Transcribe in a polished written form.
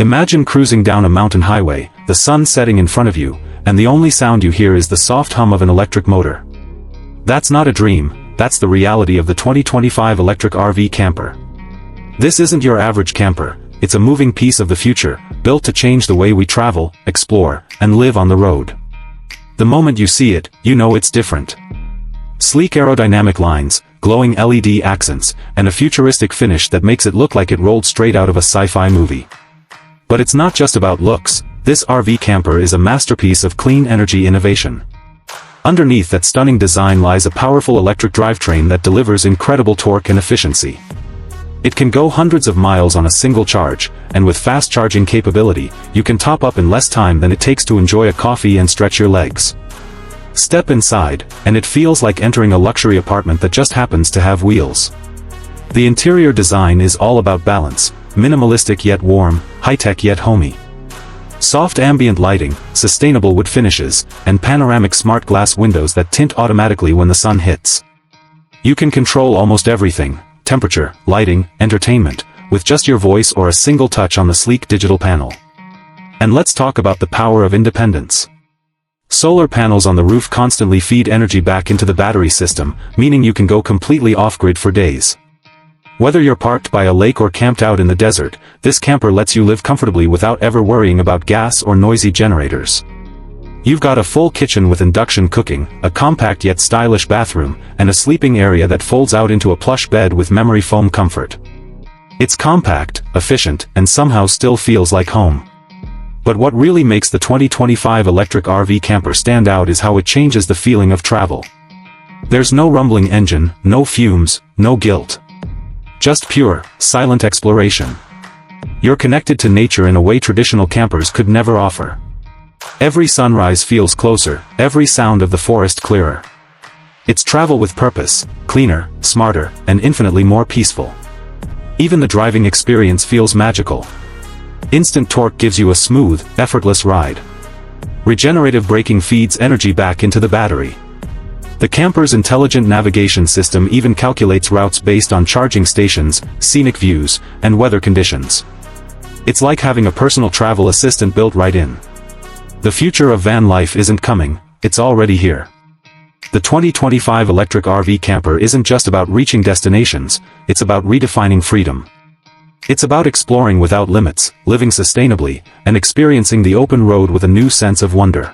Imagine cruising down a mountain highway, the sun setting in front of you, and the only sound you hear is the soft hum of an electric motor. That's not a dream, that's the reality of the 2025 electric RV camper. This isn't your average camper, it's a moving piece of the future, built to change the way we travel, explore, and live on the road. The moment you see it, you know it's different. Sleek aerodynamic lines, glowing LED accents, and a futuristic finish that makes it look like it rolled straight out of a sci-fi movie. But it's not just about looks, this RV camper is a masterpiece of clean energy innovation. Underneath that stunning design lies a powerful electric drivetrain that delivers incredible torque and efficiency. It can go hundreds of miles on a single charge, and with fast charging capability, you can top up in less time than it takes to enjoy a coffee and stretch your legs. Step inside, and it feels like entering a luxury apartment that just happens to have wheels. The interior design is all about balance, minimalistic yet warm, high-tech yet homey. Soft ambient lighting, sustainable wood finishes, and panoramic smart glass windows that tint automatically when the sun hits. You can control almost everything, temperature, lighting, entertainment, with just your voice or a single touch on the sleek digital panel. And let's talk about the power of independence. Solar panels on the roof constantly feed energy back into the battery system, meaning you can go completely off-grid for days. Whether you're parked by a lake or camped out in the desert, this camper lets you live comfortably without ever worrying about gas or noisy generators. You've got a full kitchen with induction cooking, a compact yet stylish bathroom, and a sleeping area that folds out into a plush bed with memory foam comfort. It's compact, efficient, and somehow still feels like home. But what really makes the 2025 electric RV camper stand out is how it changes the feeling of travel. There's no rumbling engine, no fumes, no guilt. Just pure, silent exploration. You're connected to nature in a way traditional campers could never offer. Every sunrise feels closer, every sound of the forest clearer. It's travel with purpose, cleaner, smarter, and infinitely more peaceful. Even the driving experience feels magical. Instant torque gives you a smooth, effortless ride. Regenerative braking feeds energy back into the battery. The camper's intelligent navigation system even calculates routes based on charging stations, scenic views, and weather conditions. It's like having a personal travel assistant built right in. The future of van life isn't coming, it's already here. The 2025 electric RV camper isn't just about reaching destinations, it's about redefining freedom. It's about exploring without limits, living sustainably, and experiencing the open road with a new sense of wonder.